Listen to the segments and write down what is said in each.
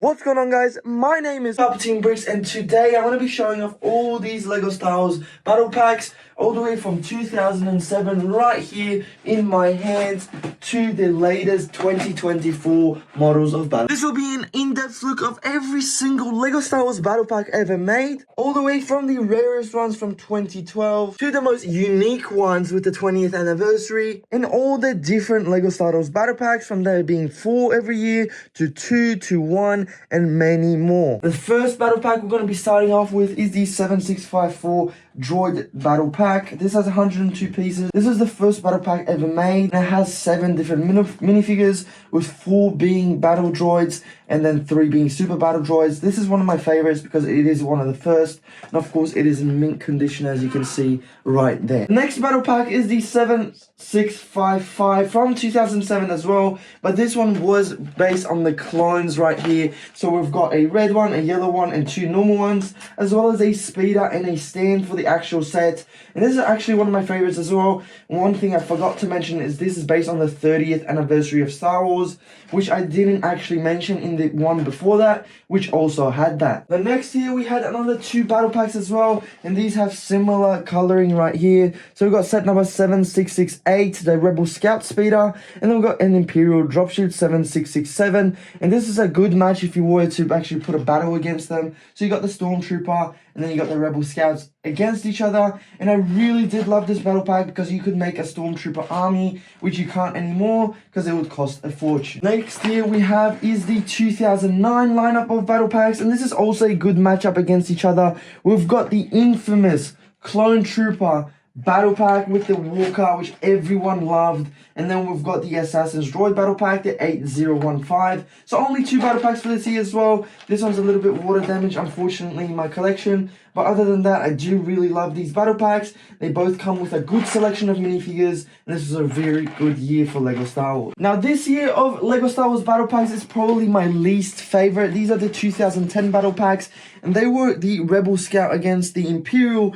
What's going on, guys? My name is Palpatine Bricks, and today I'm going to be showing off all these Lego Star Wars Battle Packs all the way from 2007 right here in my hands to the latest 2024 models of Battle. This will be an in-depth look of every single Lego Star Wars Battle Pack ever made, all the way from the rarest ones from 2012 to the most unique ones with the 20th anniversary, and all the different Lego Star Wars Battle Packs from there being 4 every year to 2 to 1 and many more. The first battle pack we're going to be starting off with is the 7654 Droid Battle Pack. This has 102 pieces. This is the first battle pack ever made. It has 7 different minifigures, with 4 being battle droids and then 3 being super battle droids. This is one of my favorites because it is one of the first, and of course it is in mint condition, as you can see right there. The next battle pack is the 7655 from 2007 as well, but this one was based on the clones right here. So we've got a red one, a yellow one, and 2 normal ones, as well as a speeder and a stand for the actual set. And this is actually one of my favorites as well. One thing I forgot to mention is this is based on the 30th anniversary of Star Wars, which I didn't actually mention in the one before that, which also had that. The next here we had another 2 battle packs as well, and these have similar coloring right here. So we've got set number 7668, the Rebel Scout Speeder, and then we've got an Imperial Dropship 7667, and this is a good match if you were to actually put a battle against them. So you got the Stormtrooper and then you got the Rebel Scouts against each other, and I really did love this battle pack because you could make a Stormtrooper army, which you can't anymore because it would cost a fortune. Next here we have is the 2009 lineup of battle packs, and this is also a good matchup against each other. We've got the infamous Clone Trooper Battle Pack with the Walker, which everyone loved, and then we've got the Assassin's Droid Battle Pack, the 8015. So only 2 battle packs for this year as well. This one's a little bit water damaged, unfortunately, in my collection, but other than that, I do really love these battle packs. They both come with a good selection of minifigures, and this is a very good year for Lego Star Wars. Now, this year of Lego Star Wars battle packs is probably my least favorite. These are the 2010 battle packs, and they were the Rebel Scout against the Imperial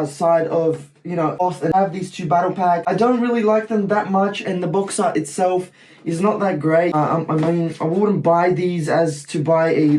side of, and I have these 2 battle packs. I don't really like them that much, and the box art itself is not that great. I mean, I wouldn't buy these as to buy a,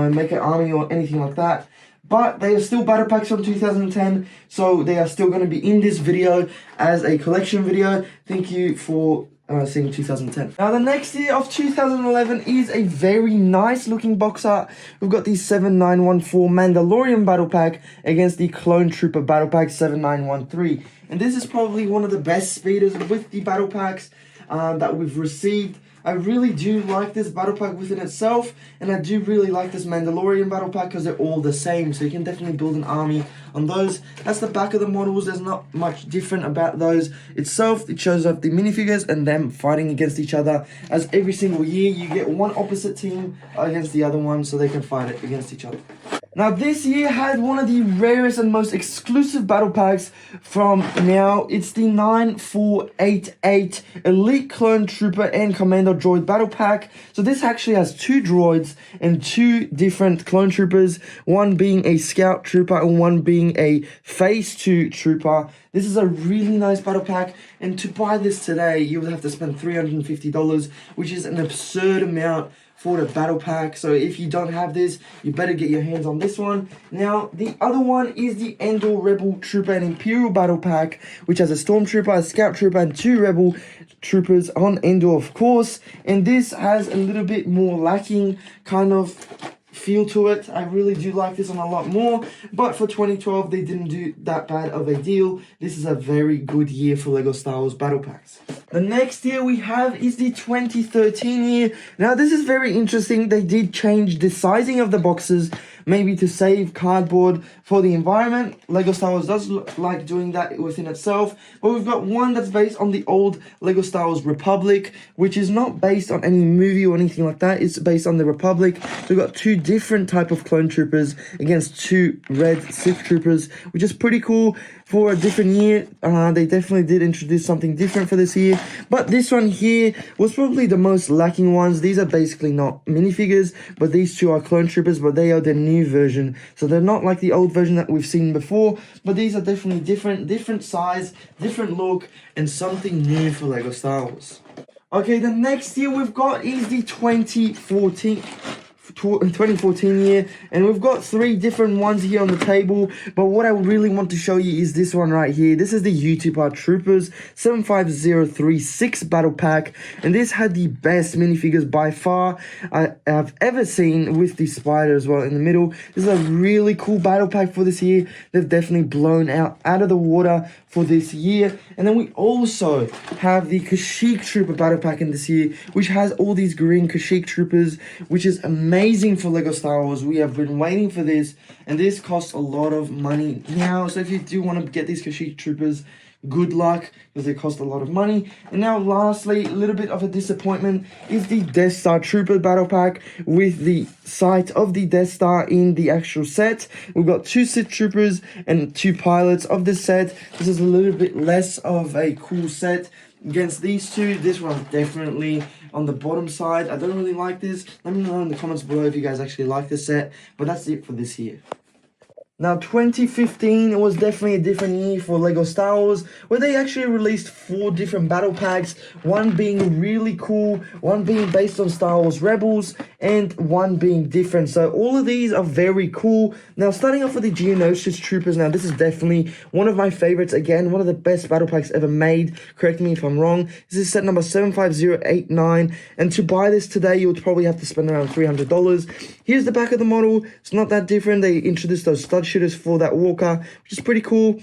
make an army or anything like that. But they are still battle packs from 2010, so they are still going to be in this video as a collection video. Thank you for seeing 2010. Now, the next year of 2011 is a very nice looking box art. We've got the 7914 Mandalorian Battle Pack against the Clone Trooper Battle Pack 7913. And this is probably one of the best speeders with the battle packs that we've received. I really do like this battle pack within itself, and I do really like this Mandalorian battle pack because they're all the same, so you can definitely build an army on those. That's the back of the models. There's not much different about those itself. It shows up the minifigures and them fighting against each other, as every single year you get one opposite team against the other one so they can fight it against each other. Now, this year had one of the rarest and most exclusive battle packs from now. It's the 9488 Elite Clone Trooper and Commando Droid Battle Pack. So this actually has 2 droids and 2 different clone troopers, one being a Scout Trooper and one being a Phase 2 Trooper. This is a really nice battle pack, and to buy this today, you would have to spend $350, which is an absurd amount for the battle pack. So if you don't have this, you better get your hands on this one. Now, the other one is the Endor Rebel Trooper and Imperial Battle Pack, which has a Stormtrooper, a Scout Trooper, and 2 Rebel Troopers on Endor, of course. And this has a little bit more lacking kind of feel to it. I really do like this one a lot more, but for 2012 they didn't do that bad of a deal. This is a very good year for Lego Star Wars battle packs. The next year we have is the 2013 year. Now, this is very interesting. They did change the sizing of the boxes, maybe to save cardboard for the environment. Lego Star Wars does like doing that within itself, but we've got one that's based on the old Lego Star Wars Republic, which is not based on any movie or anything like that. It's based on the Republic. So we've got 2 different type of clone troopers against 2 red Sith troopers, which is pretty cool for a different year. They definitely did introduce something different for this year, but this one here was probably the most lacking ones. These are basically not minifigures, but these 2 are clone troopers, but they are the new version, so they're not like the old version that we've seen before, but these are definitely different size, different look, and something new for Lego Star Wars. Okay, the next year we've got is the 2014 2014 year, and we've got 3 different ones here on the table. But what I really want to show you is this one right here. This is the YouTuber Troopers 75036 Battle Pack, and this had the best minifigures by far I have ever seen, with the spider as well in the middle. This is a really cool battle pack for this year. They've definitely blown out of the water for this year. And then we also have the Kashyyyk Trooper Battle Pack in this year, which has all these green Kashyyyk Troopers, which is amazing for Lego Star Wars. We have been waiting for this, and this costs a lot of money now. So if you do want to get these Kashyyyk Troopers, good luck, because they cost a lot of money. And now lastly, a little bit of a disappointment is the Death Star Trooper Battle Pack with the sight of the Death Star in the actual set. We've got 2 Sith Troopers and 2 pilots of this set. This is a little bit less of a cool set against these 2. This one's definitely on the bottom side. I don't really like this. Let me know in the comments below if you guys actually like this set. But that's it for this year. Now, 2015 was definitely a different year for Lego Star Wars, where they actually released 4 different battle packs, one being really cool, one being based on Star Wars Rebels, and one being different. So all of these are very cool. Now, starting off with the Geonosis Troopers, now this is definitely one of my favorites. Again, one of the best battle packs ever made. Correct me if I'm wrong. This is set number 75089, and to buy this today, you would probably have to spend around $300. Here's the back of the model. It's not that different. They introduced those stud shooters for that walker, which is pretty cool.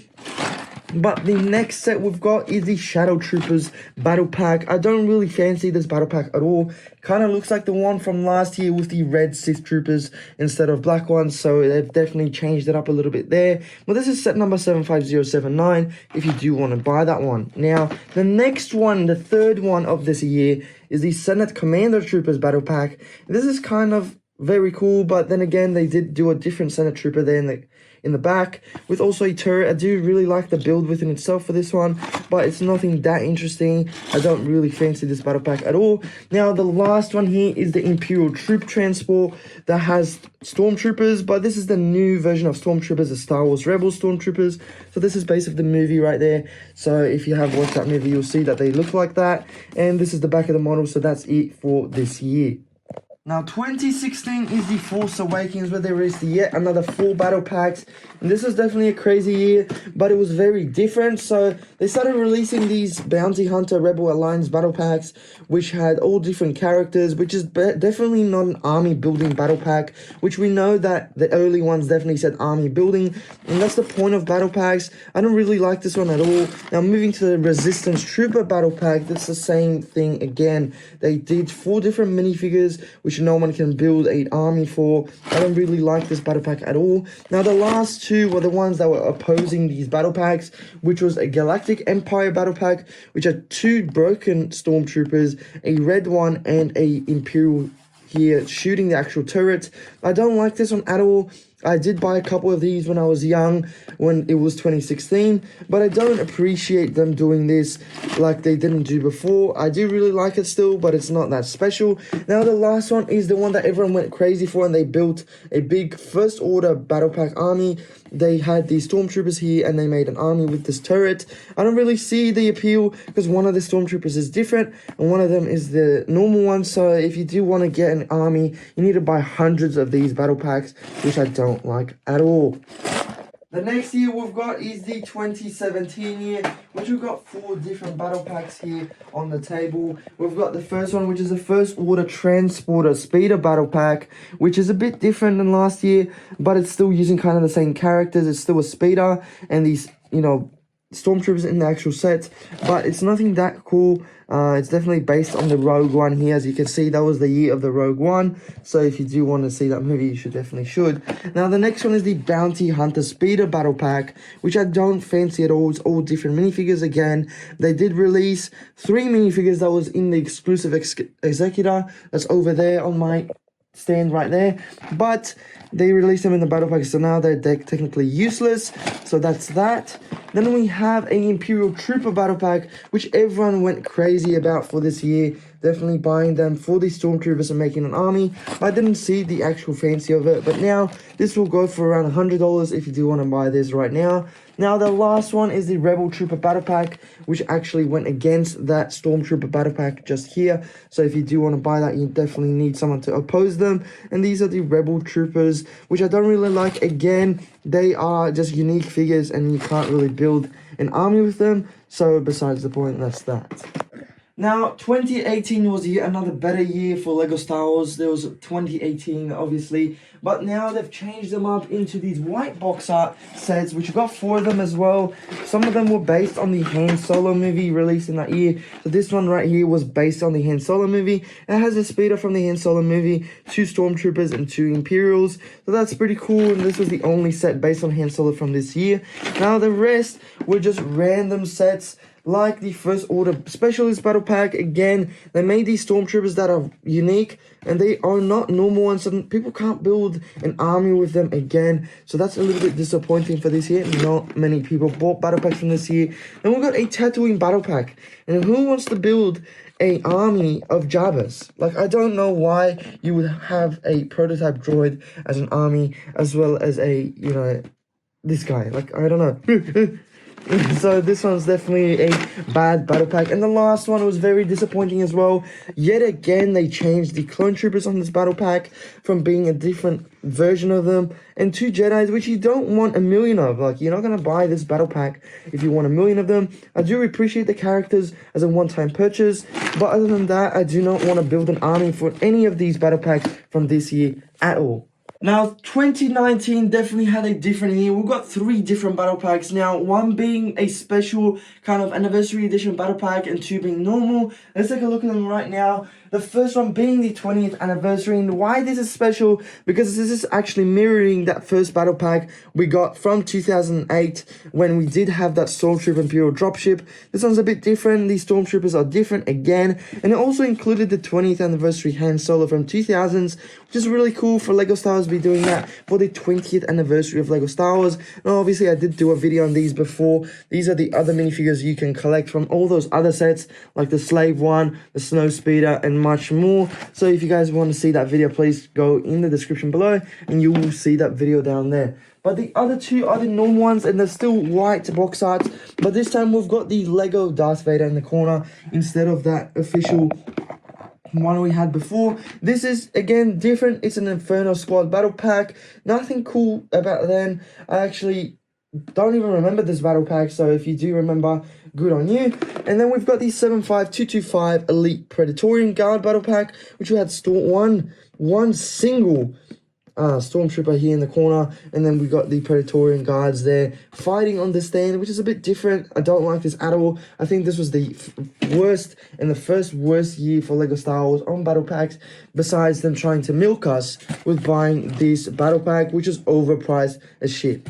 But the next set we've got is the Shadow Troopers Battle Pack. I don't really fancy this battle pack at all. Kind of looks like the one from last year with the red Sith Troopers instead of black ones, so they've definitely changed it up a little bit there. Well, this is set number 75079 if you do want to buy that one. Now, the next one, the third one of this year, is the Senate Commander Troopers Battle Pack. This is kind of very cool, but then again, they did do a different Senate Trooper there in the back with also a turret. I do really like the build within itself for this one, but it's nothing that interesting. I don't really fancy this battle pack at all. Now, the last one here is the Imperial Troop Transport that has Stormtroopers, but this is the new version of Stormtroopers, the Star Wars Rebels Stormtroopers. So this is based off the movie right there. So if you have watched that movie, you'll see that they look like that. And this is the back of the model, so that's it for this year. Now, 2016 is the Force Awakens, where they released yet another 4 battle packs. And this was definitely a crazy year, but it was very different. So they started releasing these Bounty Hunter Rebel Alliance battle packs, which had all different characters, which is definitely not an army building battle pack, which we know that the early ones definitely said army building. And that's the point of battle packs. I don't really like this one at all. Now, moving to the Resistance Trooper battle pack, that's the same thing again. They did 4 different minifigures, which no one can build an army for. I don't really like this battle pack at all. Now, the last 2 were the ones that were opposing these battle packs, which was a Galactic Empire battle pack, which had 2 broken Stormtroopers, a red one, and a Imperial here shooting the actual turret. I don't like this one at all. I did buy a couple of these when I was young, when it was 2016, but I don't appreciate them doing this like they didn't do before. I do really like it still, but it's not that special. Now, the last one is the one that everyone went crazy for, and they built a big First Order Battle Pack army. They had these Stormtroopers here, and they made an army with this turret. I don't really see the appeal, because one of the Stormtroopers is different, and one of them is the normal one. So if you do want to get an army, you need to buy hundreds of these battle packs, which I don't like at all. The next year we've got is the 2017 year, which we've got 4 different battle packs here on the table. We've got the first one, which is the First Order Transporter Speeder Battle Pack, which is a bit different than last year, but it's still using kind of the same characters. It's still a speeder and these, you know, Stormtroopers in the actual set, but it's nothing that cool. It's definitely based on the Rogue One here. As you can see, that was the year of the Rogue One, so if you do want to see that movie, you definitely should. Now, the next one is the Bounty Hunter Speeder Battle Pack, which I don't fancy at all. It's all different minifigures again. They did release 3 minifigures that was in the exclusive Executor that's over there on my stand right there, but they released them in the battle pack, so now they're technically useless. So that's that. Then we have an Imperial Trooper battle pack, which everyone went crazy about for this year. definitely buying them for the stormtroopers and making an army. I didn't see the actual fancy of it, but now this will go for around $100 if you do want to buy this right now. Now, the last one is the Rebel Trooper Battle Pack, which actually went against that Stormtrooper Battle Pack just here. So if you do want to buy that, you definitely need someone to oppose them. And these are the Rebel Troopers, which I don't really like. Again, they are just unique figures and you can't really build an army with them. So besides the point, that's that. Now, 2018 was yet another better year for Lego Star Wars. There was 2018, obviously. But now they've changed them up into these white box art sets, which we've got 4 of them as well. Some of them were based on the Han Solo movie released in that year. So this one right here was based on the Han Solo movie. It has a speeder from the Han Solo movie, 2 Stormtroopers and 2 Imperials. So that's pretty cool. And this was the only set based on Han Solo from this year. Now, the rest were just random sets, like the First Order Specialist Battle Pack. Again, they made these Stormtroopers that are unique, and they are not normal ones, so people can't build an army with them again. So that's a little bit disappointing for this year. Not many people bought Battle Packs from this year. And we've got a Tatooine Battle Pack. And who wants to build an army of Jabbas? Like, I don't know why you would have a prototype droid as an army, as well as a, you know, this guy. Like, I don't know. So this one's definitely a bad battle pack. And the last one was very disappointing as well. Yet again, they changed the clone troopers on this battle pack from being a different version of them, and 2 Jedis, which you don't want a million of. Like, you're not going to buy this battle pack if you want a million of them. I do appreciate the characters as a one-time purchase, but other than that, I do not want to build an army for any of these battle packs from this year at all. Now, 2019 definitely had a different year. We've got 3 different battle packs now, one being a special kind of anniversary edition battle pack and 2 being normal. Let's take a look at them right now. The first one being the 20th anniversary. And why this is special? Because this is actually mirroring that first battle pack we got from 2008 when we did have that Stormtrooper Imperial dropship. This one's a bit different. These Stormtroopers are different again. And it also included the 20th anniversary Han Solo from 2000s, which is really cool for Lego Star Wars to be doing that for the 20th anniversary of Lego Star Wars. And obviously I did do a video on these before. These are the other minifigures you can collect from all those other sets, like the Slave one, the Snow Speeder, and much more. So if you guys want to see that video, please go in the description below and you will see that video down there. But the other 2 are the normal ones, and they're still white box arts, but this time we've got the Lego Darth Vader in the corner instead of that official one we had before. This is again different. It's an Inferno Squad battle pack. Nothing cool about them. I actually don't even remember this battle pack, so if you do remember, good on you. And then we've got the 75225 Elite Praetorian Guard battle pack, which we had one single Stormtrooper here in the corner, and then we got the Praetorian Guards there fighting on the stand, which is a bit different. I don't like this at all. I think this was the worst and the first worst year for Lego Star Wars on battle packs, besides them trying to milk us with buying this battle pack, which is overpriced as shit.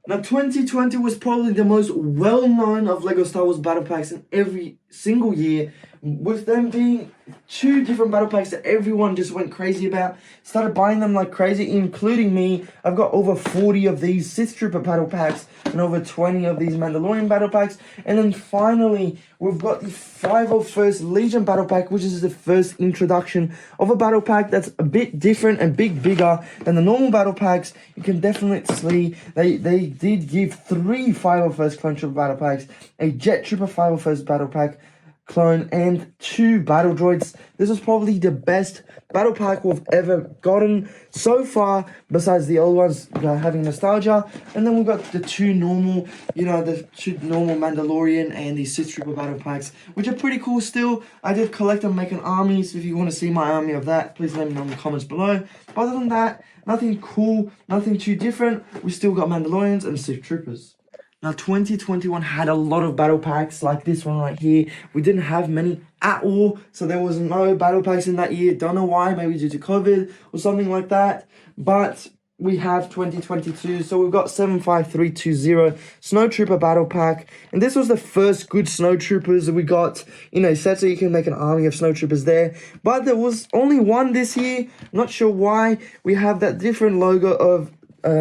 Now, 2020 was probably the most well-known of Lego Star Wars battle packs in every single year, with them being 2 different battle packs that everyone just went crazy about, started buying them like crazy, including me. I've got over 40 of these Sith Trooper battle packs and over 20 of these Mandalorian battle packs. And then finally, we've got the 501st Legion battle pack, which is the first introduction of a battle pack that's a bit different and bigger than the normal battle packs. You can definitely see they did give 3 501st Clone Trooper battle packs, a Jet Trooper 501st battle pack clone, and 2 battle droids. This was probably the best battle pack we've ever gotten so far, besides the old ones having nostalgia. And then we've got the 2 normal, the 2 normal Mandalorian and the Sith Trooper battle packs, which are pretty cool still. I did collect them, make an army, so if you want to see my army of that, please let me know in the comments below. But other than that, nothing cool, nothing too different. We still got Mandalorians and Sith Troopers. Now, 2021 had a lot of battle packs like this one right here. We didn't have many at all, so there was no battle packs in that year. Don't know why, maybe due to COVID or something like that. But we have 2022, so we've got 75320 Snow Trooper battle pack. And this was the first good Snow Troopers that we got, set so you can make an army of Snow Troopers there. But there was only one this year. Not sure why. We have that different logo of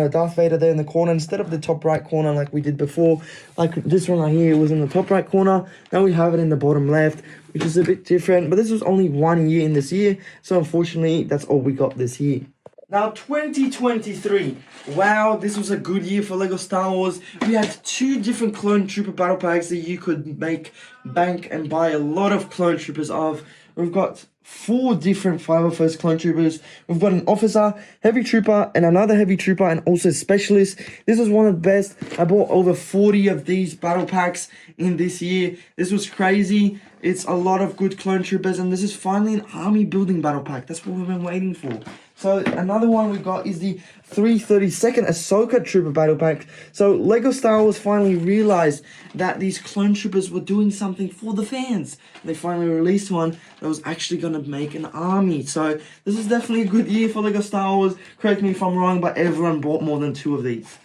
Darth Vader there in the corner instead of the top right corner like we did before. Like this one right here was in the top right corner. Now we have it in the bottom left, which is a bit different. But this was only 1 year in this year, so unfortunately that's all we got this year. Now 2023, wow, this was a good year for Lego Star Wars. We had 2 different Clone Trooper battle packs that you could make, bank and buy a lot of Clone Troopers of. We've got 4 different 501st Clone Troopers. We've got an Officer, Heavy Trooper, and another Heavy Trooper, and also Specialist. This was one of the best. I bought over 40 of these battle packs in this year. This was crazy. It's a lot of good Clone Troopers, and this is finally an army building battle pack. That's what we've been waiting for. So another one we got is the 332nd Ahsoka Trooper Battle Pack. So Lego Star Wars finally realized that these Clone Troopers were doing something for the fans. They finally released one that was actually going to make an army. So this is definitely a good year for Lego Star Wars. Correct me if I'm wrong, but everyone bought more than 2 of these.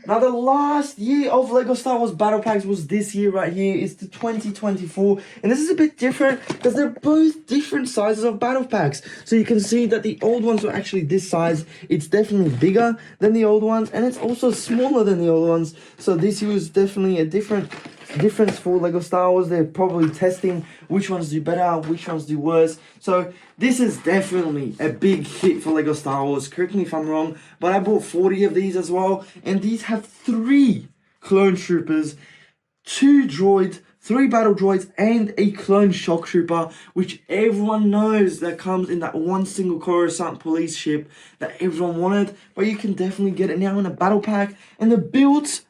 Now the last year of Lego Star Wars Battle Packs was this year right here. It's the 2024, and this is a bit different because they're both different sizes of Battle Packs. So you can see that the old ones were actually this size. It's definitely bigger than the old ones, and it's also smaller than the old ones. So this year was definitely a difference for Lego Star Wars. They're probably testing which ones do better, which ones do worse. So this is definitely a big hit for Lego Star Wars. Correct me if I'm wrong, but I bought 40 of these as well, and these have 3 Clone Troopers, 2 droids, 3 battle droids, and a clone shock trooper, which everyone knows that comes in that one single Coruscant police ship that everyone wanted. But you can definitely get it now in a battle pack, and the builds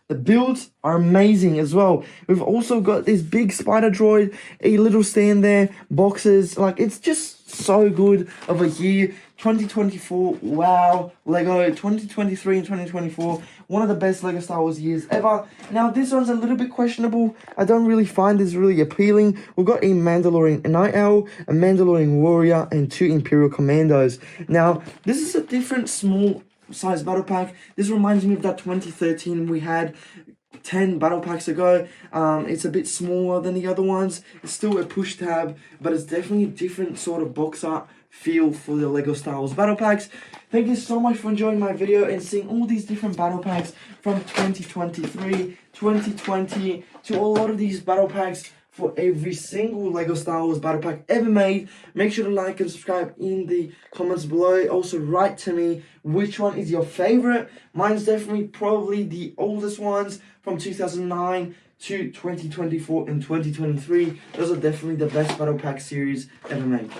are amazing as well. We've also got this big spider droid, a little stand there, boxes. Like, it's just so good of a year. 2024, wow. Lego 2023 and 2024, one of the best Lego Star Wars years ever. Now this one's a little bit questionable. I don't really find this really appealing. We've got a Mandalorian Night Owl, a Mandalorian Warrior, and 2 Imperial Commandos. Now this is a different small size battle pack. This reminds me of that 2013 we had 10 battle packs ago. It's a bit smaller than the other ones. It's still a push tab, but it's definitely a different sort of box art feel for the Lego Star Wars battle packs. Thank you so much for enjoying my video and seeing all these different battle packs from 2023, 2020 to a lot of these battle packs for every single Lego Star Wars battle pack ever made. Make sure to like and subscribe in the comments below. Also write to me which one is your favorite. Mine's definitely probably the oldest ones from 2009 to 2024 and 2023. Those are definitely the best battle pack series ever made.